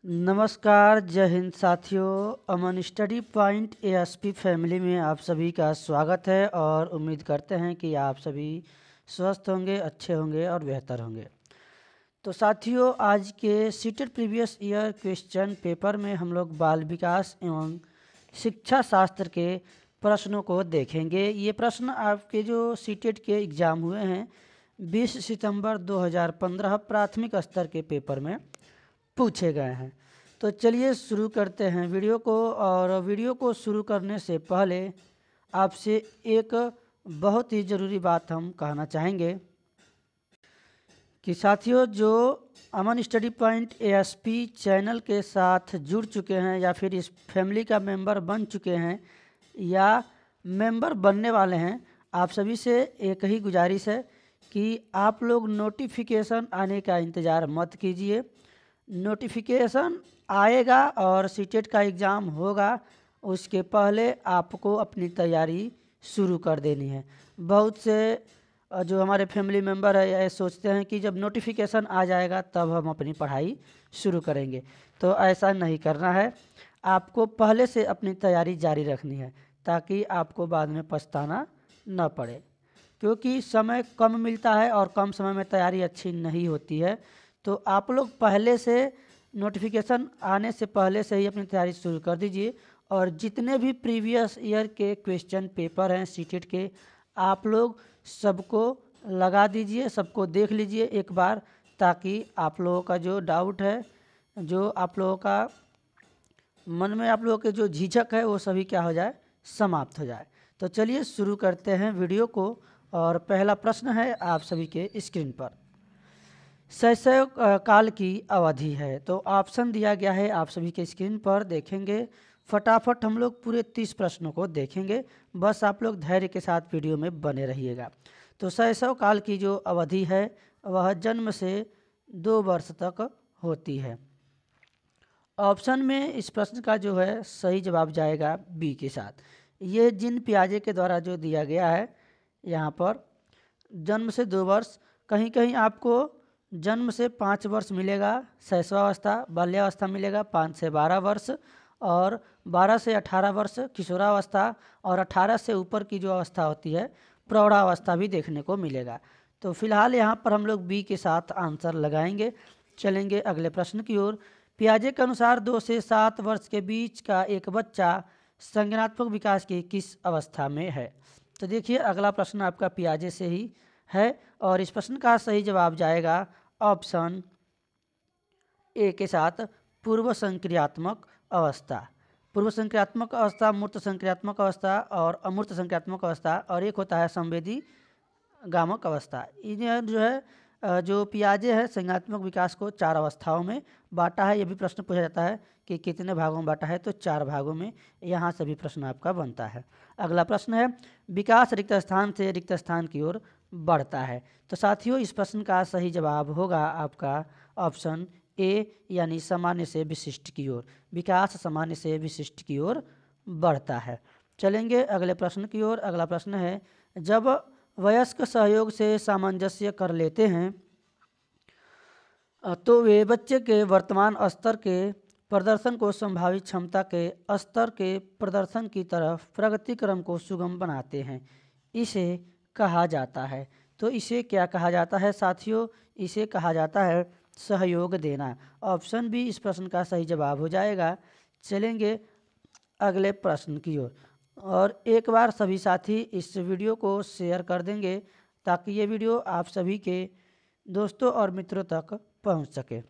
नमस्कार, जय हिंद साथियों। अमन स्टडी पॉइंट एएसपी फैमिली में आप सभी का स्वागत है और उम्मीद करते हैं कि आप सभी स्वस्थ होंगे, अच्छे होंगे और बेहतर होंगे। तो साथियों, आज के seated previous year question paper में हम लोग बाल विकास एवं शिक्षा शास्त्र के प्रश्नों को देखेंगे। ये प्रश्न आपके जो सीटेड के एग्ज़ाम हुए हैं 20 सितंबर 2015 प्राथमिक स्तर के पेपर में पूछे गए हैं। तो चलिए शुरू करते हैं वीडियो को। और वीडियो को शुरू करने से पहले आपसे एक बहुत ही ज़रूरी बात हम कहना चाहेंगे कि साथियों, जो अमन स्टडी पॉइंट एएसपी चैनल के साथ जुड़ चुके हैं या फिर इस फैमिली का मेंबर बन चुके हैं या मेंबर बनने वाले हैं, आप सभी से एक ही गुजारिश है कि आप लोग नोटिफिकेशन आने का इंतज़ार मत कीजिए। नोटिफिकेशन आएगा और सीटेट का एग्ज़ाम होगा, उसके पहले आपको अपनी तैयारी शुरू कर देनी है। बहुत से जो हमारे फैमिली मेंबर है ये सोचते हैं कि जब नोटिफिकेशन आ जाएगा तब हम अपनी पढ़ाई शुरू करेंगे, तो ऐसा नहीं करना है। आपको पहले से अपनी तैयारी जारी रखनी है ताकि आपको बाद में पछताना न पड़े, क्योंकि समय कम मिलता है और कम समय में तैयारी अच्छी नहीं होती है। तो आप लोग पहले से नोटिफिकेशन आने से पहले से ही अपनी तैयारी शुरू कर दीजिए और जितने भी प्रीवियस ईयर के क्वेश्चन पेपर हैं सीटेट के, आप लोग सबको लगा दीजिए, सबको देख लीजिए एक बार, ताकि आप लोगों का जो डाउट है, जो आप लोगों का मन में आप लोगों के जो झिझक है वो सभी क्या हो जाए, समाप्त हो जाए। तो चलिए शुरू करते हैं वीडियो को। और पहला प्रश्न है आप सभी के स्क्रीन पर। शैशव काल की अवधि है, तो ऑप्शन दिया गया है आप सभी के स्क्रीन पर, देखेंगे। फटाफट हम लोग पूरे 30 प्रश्नों को देखेंगे, बस आप लोग धैर्य के साथ वीडियो में बने रहिएगा। तो शैशव काल की जो अवधि है वह जन्म से 2 वर्ष तक होती है। ऑप्शन में इस प्रश्न का जो है सही जवाब जाएगा बी के साथ। ये जिन पियाजे के द्वारा जो दिया गया है यहाँ पर, जन्म से 2 वर्ष, कहीं कहीं आपको जन्म से 5 वर्ष मिलेगा शैशवावस्था, बाल्यावस्था मिलेगा 5 से 12 वर्ष, और 12 से 18 वर्ष किशोरावस्था, और 18 से ऊपर की जो अवस्था होती है प्रौढ़ावस्था भी देखने को मिलेगा। तो फिलहाल यहाँ पर हम लोग बी के साथ आंसर लगाएंगे। चलेंगे अगले प्रश्न की ओर। पियाजे के अनुसार 2 से 7 वर्ष के बीच का एक बच्चा संज्ञानात्मक विकास की किस अवस्था में है। तो देखिए अगला प्रश्न आपका पियाजे से ही है और इस प्रश्न का सही जवाब जाएगा ऑप्शन ए के साथ, पूर्व संक्रियात्मक अवस्था। पूर्व संक्रियात्मक अवस्था, मूर्त संक्रियात्मक अवस्था और अमूर्त संक्रियात्मक अवस्था, और एक होता है संवेदी गामक अवस्था। इन्हें जो है जो पियाजे है संज्ञानात्मक विकास को 4 अवस्थाओं में बांटा है। ये भी प्रश्न पूछा जाता है कि कितने भागों में बांटा है, तो 4 भागों में यहाँ से भी प्रश्न आपका बनता है। अगला प्रश्न है, विकास रिक्त स्थान से रिक्त स्थान की ओर बढ़ता है। तो साथियों इस प्रश्न का सही जवाब होगा आपका ऑप्शन ए, यानी सामान्य से विशिष्ट की ओर। विकास सामान्य से विशिष्ट की ओर बढ़ता है। चलेंगे अगले प्रश्न की ओर। अगला प्रश्न है, जब वयस्क सहयोग से सामंजस्य कर लेते हैं तो वे बच्चे के वर्तमान स्तर के प्रदर्शन को संभावित क्षमता के स्तर के प्रदर्शन की तरफ प्रगति क्रम को सुगम बनाते हैं। इसे कहा जाता है। तो इसे क्या कहा जाता है साथियों? इसे कहा जाता है सहयोग देना। ऑप्शन बी इस प्रश्न का सही जवाब हो जाएगा। चलेंगे अगले प्रश्न की ओर। और एक बार सभी साथी इस वीडियो को शेयर कर देंगे ताकि ये वीडियो आप सभी के दोस्तों और मित्रों तक पहुंच सके।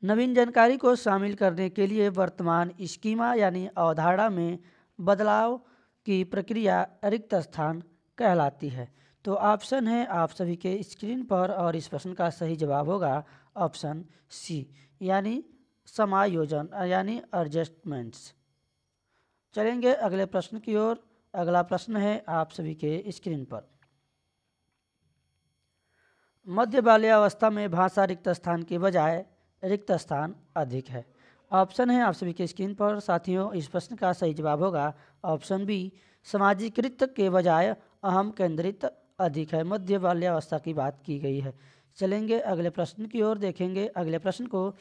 नवीन जानकारी को शामिल करने के लिए वर्तमान स्कीमा यानी अवधारणा में बदलाव की प्रक्रिया रिक्त स्थान कहलाती है। तो ऑप्शन है आप सभी के स्क्रीन पर और इस प्रश्न का सही जवाब होगा ऑप्शन सी, यानी समायोजन यानी एडजस्टमेंट्स। चलेंगे अगले प्रश्न की ओर। अगला प्रश्न है आप सभी के स्क्रीन पर। मध्य बाल्यावस्था में भाषा रिक्त स्थान के बजाय रिक्त स्थान अधिक है। ऑप्शन है आप सभी के स्क्रीन पर। साथियों इस प्रश्न का सही जवाब होगा ऑप्शन बी, सामाजिकृत के बजाय अहम केंद्रित अधिक है। मध्य बाल्यावस्था की बात की गई है। चलेंगे अगले प्रश्न की ओर, देखेंगे अगले प्रश्न को।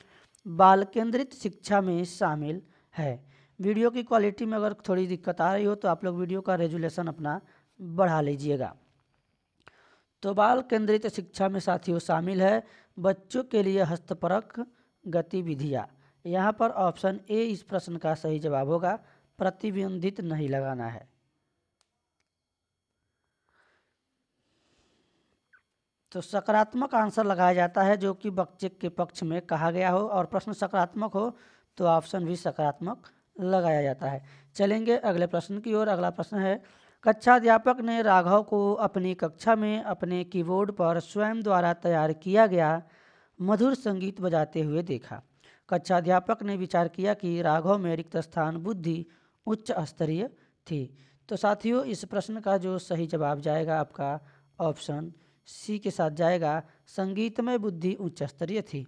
बाल केंद्रित शिक्षा में शामिल है। वीडियो की क्वालिटी में अगर थोड़ी दिक्कत आ रही हो तो आप लोग वीडियो का रेजुलेशन अपना बढ़ा लीजिएगा। तो बाल केंद्रित शिक्षा में साथियों शामिल है बच्चों के लिए हस्तपरक गतिविधियाँ। यहाँ पर ऑप्शन ए इस प्रश्न का सही जवाब होगा, प्रतिबंधित नहीं लगाना है। तो सकारात्मक आंसर लगाया जाता है जो कि बच्चे के पक्ष में कहा गया हो और प्रश्न सकारात्मक हो तो ऑप्शन भी सकारात्मक लगाया जाता है। चलेंगे अगले प्रश्न की ओर। अगला प्रश्न है, कक्षा अध्यापक ने राघव को अपनी कक्षा में अपने कीबोर्ड पर स्वयं द्वारा तैयार किया गया मधुर संगीत बजाते हुए देखा। कक्षा अध्यापक ने विचार किया कि राघव में रिक्त स्थान बुद्धि उच्च स्तरीय थी। तो साथियों इस प्रश्न का जो सही जवाब जाएगा आपका ऑप्शन सी के साथ जाएगा, संगीतमय बुद्धि उच्च स्तरीय थी।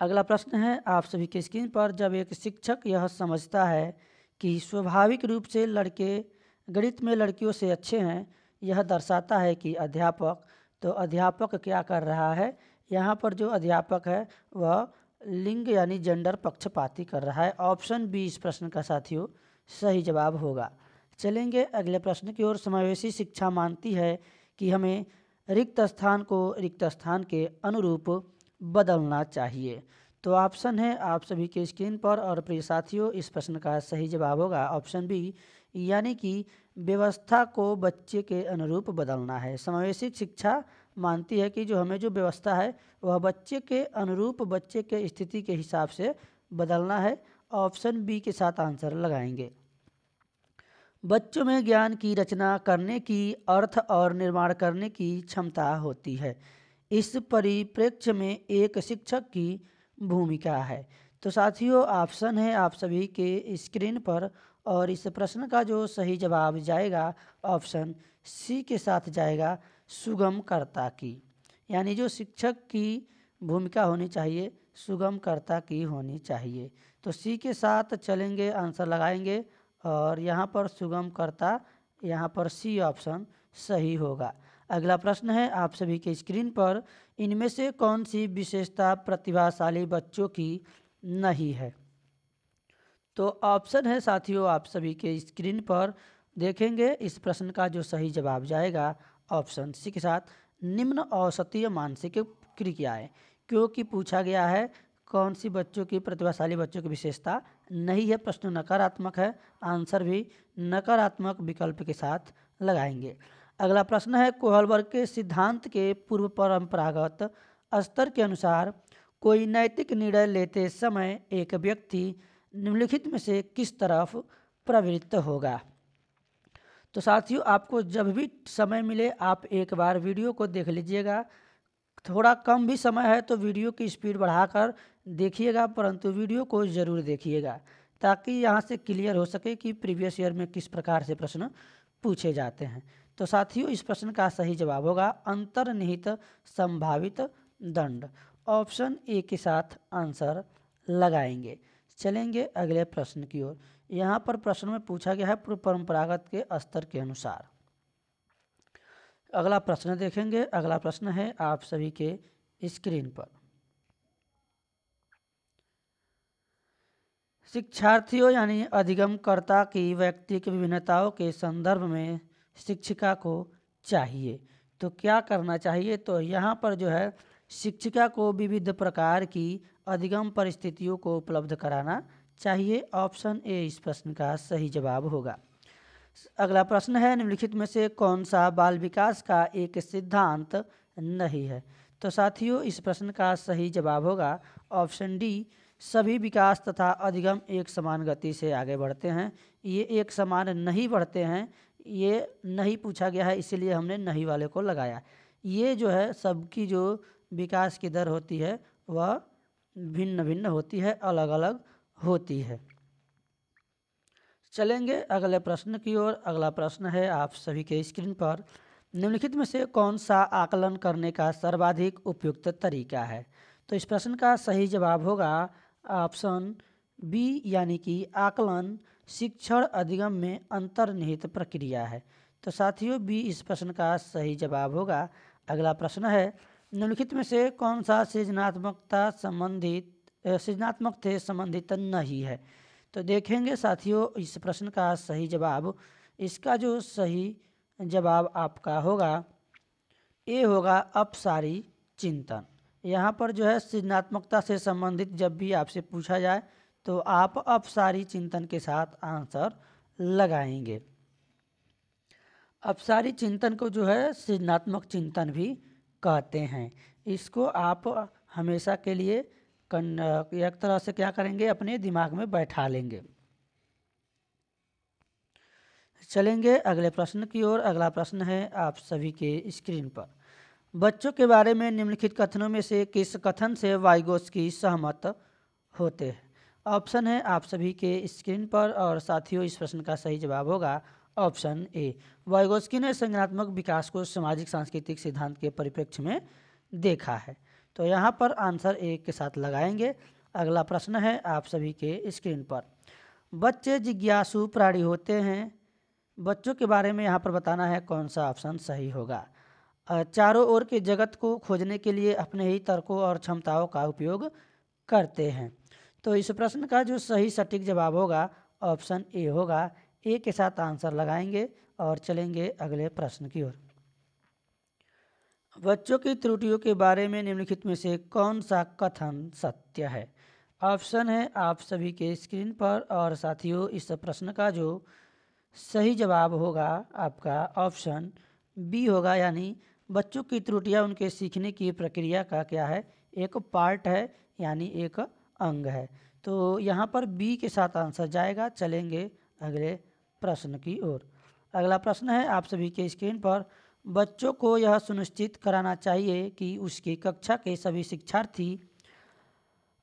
अगला प्रश्न है आप सभी के स्क्रीन पर, जब एक शिक्षक यह समझता है कि स्वाभाविक रूप से लड़के गणित में लड़कियों से अच्छे हैं, यह दर्शाता है कि अध्यापक, तो अध्यापक क्या कर रहा है? यहाँ पर जो अध्यापक है वह लिंग यानी जेंडर पक्षपाती कर रहा है। ऑप्शन बी इस प्रश्न का साथियों सही जवाब होगा। चलेंगे अगले प्रश्न की ओर। समावेशी शिक्षा मानती है कि हमें रिक्त स्थान को रिक्त स्थान के अनुरूप बदलना चाहिए। तो ऑप्शन है आप सभी के स्क्रीन पर और प्रिय साथियों इस प्रश्न का सही जवाब होगा ऑप्शन बी, यानी कि व्यवस्था को बच्चे के अनुरूप बदलना है। समावेशी शिक्षा मानती है कि जो हमें जो व्यवस्था है वह बच्चे के अनुरूप, बच्चे के स्थिति के हिसाब से बदलना है। ऑप्शन बी के साथ आंसर लगाएंगे। बच्चों में ज्ञान की रचना करने की, अर्थ और निर्माण करने की क्षमता होती है। इस परिप्रेक्ष्य में एक शिक्षक की भूमिका है। तो साथियों ऑप्शन है आप सभी के स्क्रीन पर और इस प्रश्न का जो सही जवाब जाएगा ऑप्शन सी के साथ जाएगा, सुगमकर्ता की। यानी जो शिक्षक की भूमिका होनी चाहिए सुगमकर्ता की होनी चाहिए। तो सी के साथ चलेंगे, आंसर लगाएंगे और यहाँ पर सुगमकर्ता, यहाँ पर सी ऑप्शन सही होगा। अगला प्रश्न है आप सभी के स्क्रीन पर, इनमें से कौन सी विशेषता प्रतिभाशाली बच्चों की नहीं है? तो ऑप्शन है साथियों आप सभी के स्क्रीन पर देखेंगे। इस प्रश्न का जो सही जवाब जाएगा ऑप्शन सी के साथ, निम्न औसतीय मानसिक क्रियाएं। क्योंकि पूछा गया है कौन सी बच्चों की, प्रतिभाशाली बच्चों की विशेषता नहीं है, प्रश्न नकारात्मक है, आंसर भी नकारात्मक विकल्प के साथ लगाएंगे। अगला प्रश्न है, कोहलबर्ग के सिद्धांत के पूर्व परंपरागत स्तर के अनुसार कोई नैतिक निर्णय लेते समय एक व्यक्ति निम्नलिखित में से किस तरफ प्रवृत्त होगा? तो साथियों आपको जब भी समय मिले आप एक बार वीडियो को देख लीजिएगा। थोड़ा कम भी समय है तो वीडियो की स्पीड बढ़ाकर देखिएगा, परंतु वीडियो को ज़रूर देखिएगा ताकि यहाँ से क्लियर हो सके कि प्रीवियस ईयर में किस प्रकार से प्रश्न पूछे जाते हैं। तो साथियों इस प्रश्न का सही जवाब होगा अंतर्निहित संभावित दंड। ऑप्शन ए के साथ आंसर लगाएंगे। चलेंगे अगले प्रश्न की ओर। यहाँ पर प्रश्न में पूछा गया है पूर्व परंपरागत के स्तर के अनुसार। अगला प्रश्न देखेंगे। अगला प्रश्न है आप सभी के स्क्रीन पर, शिक्षार्थियों यानी अधिगमकर्ता की व्यक्तिगत विभिन्नताओं के संदर्भ में शिक्षिका को चाहिए। तो क्या करना चाहिए? तो यहाँ पर जो है शिक्षिका को विविध प्रकार की अधिगम परिस्थितियों को उपलब्ध कराना चाहिए। ऑप्शन ए इस प्रश्न का सही जवाब होगा। अगला प्रश्न है, निम्नलिखित में से कौन सा बाल विकास का एक सिद्धांत नहीं है? तो साथियों इस प्रश्न का सही जवाब होगा ऑप्शन डी, सभी विकास तथा अधिगम एक समान गति से आगे बढ़ते हैं। ये एक समान नहीं बढ़ते हैं, ये नहीं पूछा गया है इसीलिए हमने नहीं वाले को लगाया। ये जो है सबकी जो विकास की दर होती है वह भिन्न भिन्न होती है, अलग अलग होती है। चलेंगे अगले प्रश्न की ओर। अगला प्रश्न है आप सभी के स्क्रीन पर, निम्नलिखित में से कौन सा आकलन करने का सर्वाधिक उपयुक्त तरीका है? तो इस प्रश्न का सही जवाब होगा ऑप्शन बी, यानी कि आकलन शिक्षण अधिगम में अंतर्निहित प्रक्रिया है। तो साथियों बी इस प्रश्न का सही जवाब होगा। अगला प्रश्न है, निम्नलिखित में से कौन सा सृजनात्मक से संबंधित नहीं है। तो देखेंगे साथियों इस प्रश्न का सही जवाब, इसका जो सही जवाब आपका होगा ये होगा अपसारी चिंतन। यहाँ पर जो है सृजनात्मकता से संबंधित जब भी आपसे पूछा जाए तो आप अपसारी चिंतन के साथ आंसर लगाएंगे। अपसारी चिंतन को जो है सृजनात्मक चिंतन भी कहते हैं। इसको आप हमेशा के लिए एक तरह से क्या करेंगे, अपने दिमाग में बैठा लेंगे। चलेंगे अगले प्रश्न की ओर। अगला प्रश्न है आप सभी के स्क्रीन पर। बच्चों के बारे में निम्नलिखित कथनों में से किस कथन से वाइगोत्स्की सहमत होते हैं। ऑप्शन है आप सभी के स्क्रीन पर और साथियों इस प्रश्न का सही जवाब होगा ऑप्शन ए। वाइगोत्स्की ने संज्ञानात्मक विकास को सामाजिक सांस्कृतिक सिद्धांत के परिप्रेक्ष्य में देखा है। तो यहाँ पर आंसर ए के साथ लगाएंगे। अगला प्रश्न है आप सभी के स्क्रीन पर। बच्चे जिज्ञासु प्राणी होते हैं। बच्चों के बारे में यहाँ पर बताना है कौन सा ऑप्शन सही होगा। चारों ओर के जगत को खोजने के लिए अपने ही तर्कों और क्षमताओं का उपयोग करते हैं। तो इस प्रश्न का जो सही सटीक जवाब होगा ऑप्शन ए होगा। ए के साथ आंसर लगाएंगे और चलेंगे अगले प्रश्न की ओर। बच्चों की त्रुटियों के बारे में निम्नलिखित में से कौन सा कथन सत्य है। ऑप्शन है आप सभी के स्क्रीन पर और साथियों इस प्रश्न का जो सही जवाब होगा आपका ऑप्शन बी होगा, यानी बच्चों की त्रुटियां उनके सीखने की प्रक्रिया का क्या है, एक पार्ट है, यानी एक अंग है। तो यहाँ पर बी के साथ आंसर जाएगा। चलेंगे अगले प्रश्न की ओर। अगला प्रश्न है आप सभी के स्क्रीन पर। बच्चों को यह सुनिश्चित कराना चाहिए कि उसकी कक्षा के सभी शिक्षार्थी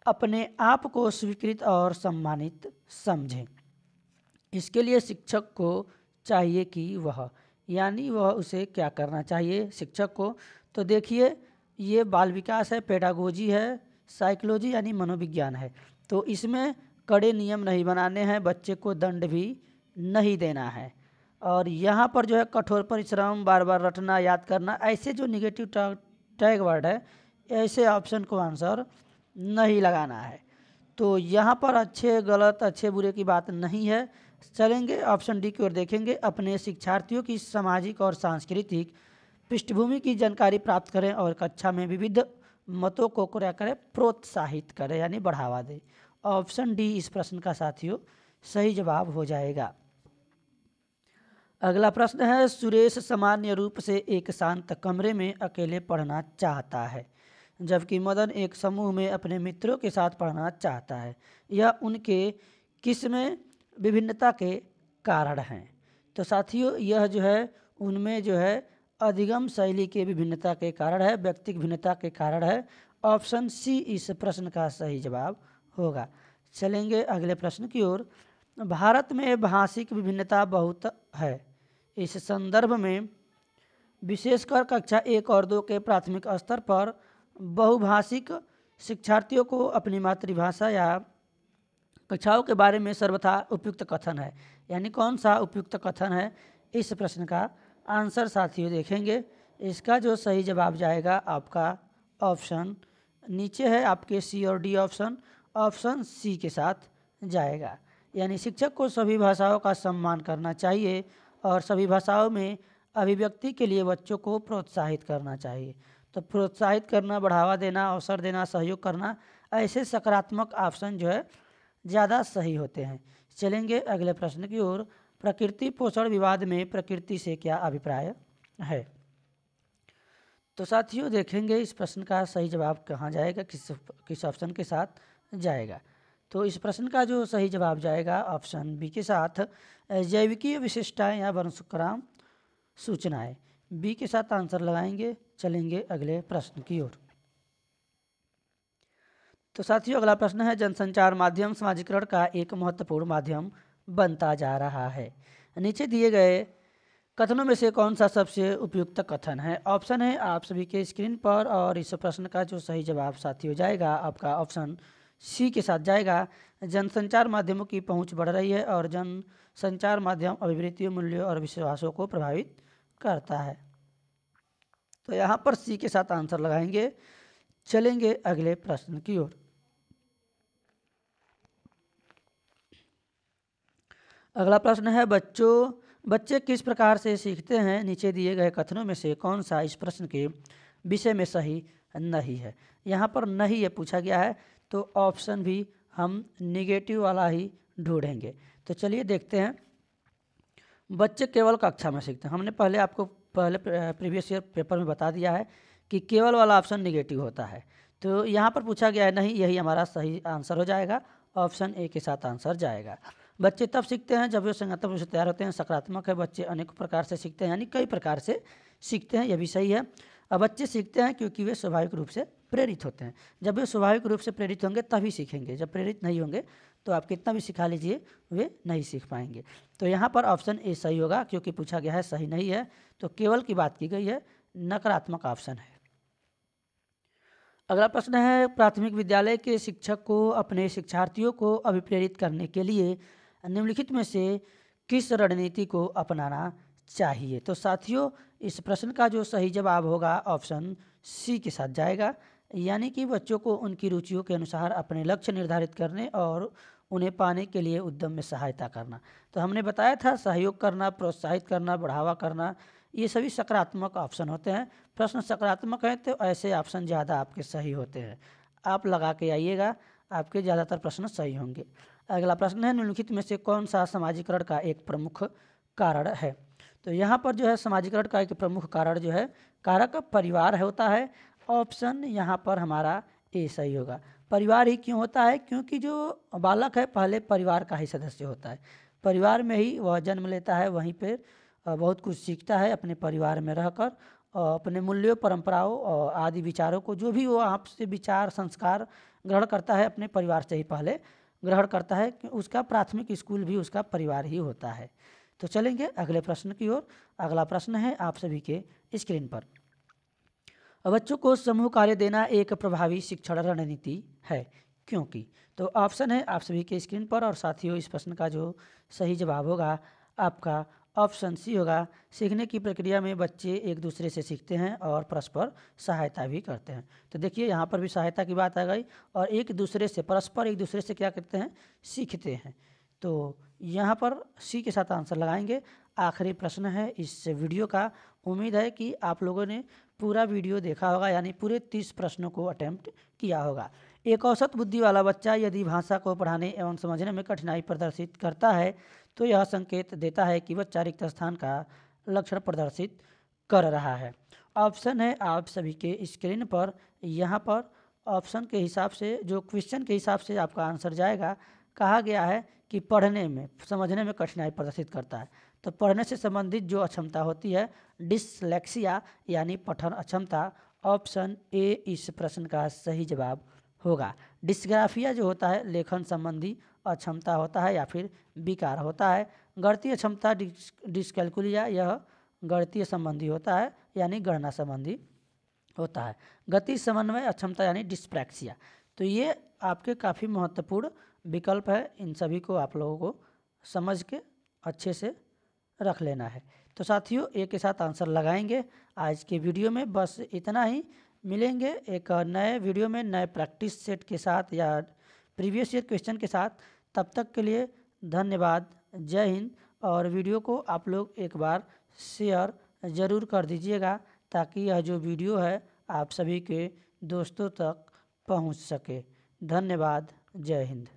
अपने आप को स्वीकृत और सम्मानित समझें। इसके लिए शिक्षक को चाहिए कि वह उसे क्या करना चाहिए शिक्षक को। तो देखिए ये बाल विकास है, पेडागोजी है, साइकोलॉजी यानी मनोविज्ञान है। तो इसमें कड़े नियम नहीं बनाने हैं, बच्चे को दंड भी नहीं देना है। और यहाँ पर जो है कठोर परिश्रम, बार बार रटना, याद करना, ऐसे जो निगेटिव टैग वर्ड है ऐसे ऑप्शन को आंसर नहीं लगाना है। तो यहाँ पर अच्छे गलत, अच्छे बुरे की बात नहीं है। चलेंगे ऑप्शन डी की ओर देखेंगे। अपने शिक्षार्थियों की सामाजिक और सांस्कृतिक पृष्ठभूमि की जानकारी प्राप्त करें और कक्षा में विविध मतों को क्या करें, प्रोत्साहित करें यानी बढ़ावा दें। ऑप्शन डी इस प्रश्न का साथियों सही जवाब हो जाएगा। अगला प्रश्न है सुरेश सामान्य रूप से एक शांत कमरे में अकेले पढ़ना चाहता है, जबकि मदन एक समूह में अपने मित्रों के साथ पढ़ना चाहता है। यह उनके किस में विभिन्नता के कारण हैं। तो साथियों यह जो है उनमें जो है अधिगम शैली के विभिन्नता के कारण है, व्यक्तिगत भिन्नता के कारण है। ऑप्शन सी इस प्रश्न का सही जवाब होगा। चलेंगे अगले प्रश्न की ओर। भारत में भाषिक विभिन्नता बहुत है। इस संदर्भ में विशेषकर कक्षा 1 और 2 के प्राथमिक स्तर पर बहुभाषिक शिक्षार्थियों को अपनी मातृभाषा या कक्षाओं के बारे में सर्वथा उपयुक्त कथन है, यानी कौन सा उपयुक्त कथन है। इस प्रश्न का आंसर साथियों देखेंगे। इसका जो सही जवाब जाएगा आपका ऑप्शन नीचे है आपके सी और डी ऑप्शन सी के साथ जाएगा। यानी शिक्षक को सभी भाषाओं का सम्मान करना चाहिए और सभी भाषाओं में अभिव्यक्ति के लिए बच्चों को प्रोत्साहित करना चाहिए। तो प्रोत्साहित करना, बढ़ावा देना, अवसर देना, सहयोग करना, ऐसे सकारात्मक ऑप्शन जो है ज़्यादा सही होते हैं। चलेंगे अगले प्रश्न की ओर। प्रकृति पोषण विवाद में प्रकृति से क्या अभिप्राय है। तो साथियों देखेंगे इस प्रश्न का सही जवाब कहाँ जाएगा, किस ऑप्शन के साथ जाएगा। तो इस प्रश्न का जो सही जवाब जाएगा ऑप्शन बी के साथ, जैविकीय विशिष्टताएं या वंशक्रम सूचनाएं। बी के साथ आंसर लगाएंगे। चलेंगे अगले प्रश्न की ओर। तो साथियों अगला प्रश्न है जनसंचार माध्यम समाजीकरण का एक महत्वपूर्ण माध्यम बनता जा रहा है। नीचे दिए गए कथनों में से कौन सा सबसे उपयुक्त कथन है। ऑप्शन है आप सभी के स्क्रीन पर और इस प्रश्न का जो सही जवाब साथियों जाएगा आपका ऑप्शन सी के साथ जाएगा। जनसंचार माध्यमों की पहुंच बढ़ रही है और जनसंचार माध्यम अभिवृत्तियों, मूल्यों और विश्वासों को प्रभावित करता है। तो यहाँ पर सी के साथ आंसर लगाएंगे। चलेंगे अगले प्रश्न की ओर। अगला प्रश्न है, बच्चे किस प्रकार से सीखते हैं? नीचे दिए गए कथनों में से कौन सा इस प्रश्न के विषय में सही नहीं है? यहाँ पर नहीं ये पूछा गया है, तो ऑप्शन भी हम निगेटिव वाला ही ढूंढेंगे। तो चलिए देखते हैं। बच्चे केवल कक्षा में सीखते हैं। हमने पहले आपको प्रीवियस ईयर पेपर में बता दिया है कि केवल वाला ऑप्शन निगेटिव होता है। तो यहाँ पर पूछा गया है नहीं, यही हमारा सही आंसर हो जाएगा। ऑप्शन ए के साथ आंसर जाएगा। बच्चे तब सीखते हैं जब वे संगठित रूप से तैयार होते हैं। सकारात्मक है, बच्चे अनेक प्रकार से सीखते हैं, यानी कई प्रकार से सीखते हैं, यह भी सही है। अब बच्चे सीखते हैं क्योंकि वे स्वाभाविक रूप से प्रेरित होते हैं। जब वे स्वाभाविक रूप से प्रेरित होंगे तभी सीखेंगे। जब प्रेरित नहीं होंगे तो आप कितना भी सिखा लीजिए वे नहीं सीख पाएंगे। तो यहाँ पर ऑप्शन ए सही होगा, क्योंकि पूछा गया है सही नहीं है, तो केवल की बात की गई है, नकारात्मक ऑप्शन है। अगला प्रश्न है, प्राथमिक विद्यालय के शिक्षक को अपने शिक्षार्थियों को अभिप्रेरित करने के लिए निम्नलिखित में से किस रणनीति को अपनाना चाहिए? तो साथियों, इस प्रश्न का जो सही जवाब होगा ऑप्शन सी के साथ जाएगा, यानी कि बच्चों को उनकी रुचियों के अनुसार अपने लक्ष्य निर्धारित करने और उन्हें पाने के लिए उद्यम में सहायता करना। तो हमने बताया था सहयोग करना, प्रोत्साहित करना, बढ़ावा करना, ये सभी सकारात्मक ऑप्शन होते हैं। प्रश्न सकारात्मक है तो ऐसे ऑप्शन ज़्यादा आपके सही होते हैं। आप लगा के आइएगा, आपके ज़्यादातर प्रश्न सही होंगे। अगला प्रश्न है, निम्नलिखित में से कौन सा समाजीकरण का एक प्रमुख कारण है? तो यहाँ पर जो है समाजीकरण का एक प्रमुख कारण जो है कारक परिवार होता है। ऑप्शन यहाँ पर हमारा ए सही होगा। परिवार ही क्यों होता है? क्योंकि जो बालक है पहले परिवार का ही सदस्य होता है। परिवार में ही वह जन्म लेता है, वहीं पर बहुत कुछ सीखता है अपने परिवार में रहकर, अपने मूल्यों, परंपराओं और आदि विचारों को, जो भी वो आपसे विचार संस्कार ग्रहण करता है अपने परिवार से ही पहले ग्रहण करता है। कि उसका प्राथमिक स्कूल भी उसका परिवार ही होता है। तो चलेंगे अगले प्रश्न की ओर। अगला प्रश्न है आप सभी के स्क्रीन पर, बच्चों को समूह कार्य देना एक प्रभावी शिक्षण रणनीति है क्योंकि? तो ऑप्शन है आप सभी के स्क्रीन पर, और साथियों इस प्रश्न का जो सही जवाब होगा आपका ऑप्शन सी होगा। सीखने की प्रक्रिया में बच्चे एक दूसरे से सीखते हैं और परस्पर सहायता भी करते हैं। तो देखिए यहाँ पर भी सहायता की बात आ गई, और एक दूसरे से परस्पर एक दूसरे से क्या करते हैं? सीखते हैं। तो यहाँ पर सी के साथ आंसर लगाएंगे। आखिरी प्रश्न है इस वीडियो का। उम्मीद है कि आप लोगों ने पूरा वीडियो देखा होगा, यानी पूरे 30 प्रश्नों को अटेम्प्ट किया होगा। एक औसत बुद्धि वाला बच्चा यदि भाषा को पढ़ाने एवं समझने में कठिनाई प्रदर्शित करता है तो यह संकेत देता है कि बच्चा रिक्त स्थान का लक्षण प्रदर्शित कर रहा है। ऑप्शन है आप सभी के स्क्रीन पर। यहाँ पर ऑप्शन के हिसाब से, जो क्वेश्चन के हिसाब से आपका आंसर जाएगा, कहा गया है कि पढ़ने में, समझने में कठिनाई प्रदर्शित करता है। तो पढ़ने से संबंधित जो अक्षमता होती है डिसलेक्सिया, यानी पठन अक्षमता। ऑप्शन ए इस प्रश्न का सही जवाब होगा। डिस्ग्राफिया जो होता है लेखन संबंधी अक्षमता होता है या फिर विकार होता है। गणितीय क्षमता डिस्कैलकुलिया, यह गणितीय संबंधी होता है, यानी गणना संबंधी होता है। गति समन्वय अक्षमता यानी डिस्प्रैक्सिया। तो ये आपके काफ़ी महत्वपूर्ण विकल्प है, इन सभी को आप लोगों को समझ के अच्छे से रख लेना है। तो साथियों ए के साथ आंसर लगाएंगे। आज के वीडियो में बस इतना ही। मिलेंगे एक नए वीडियो में नए प्रैक्टिस सेट के साथ या प्रीवियस ईयर क्वेश्चन के साथ। तब तक के लिए धन्यवाद, जय हिंद। और वीडियो को आप लोग एक बार शेयर ज़रूर कर दीजिएगा ताकि यह जो वीडियो है आप सभी के दोस्तों तक पहुंच सके। धन्यवाद, जय हिंद।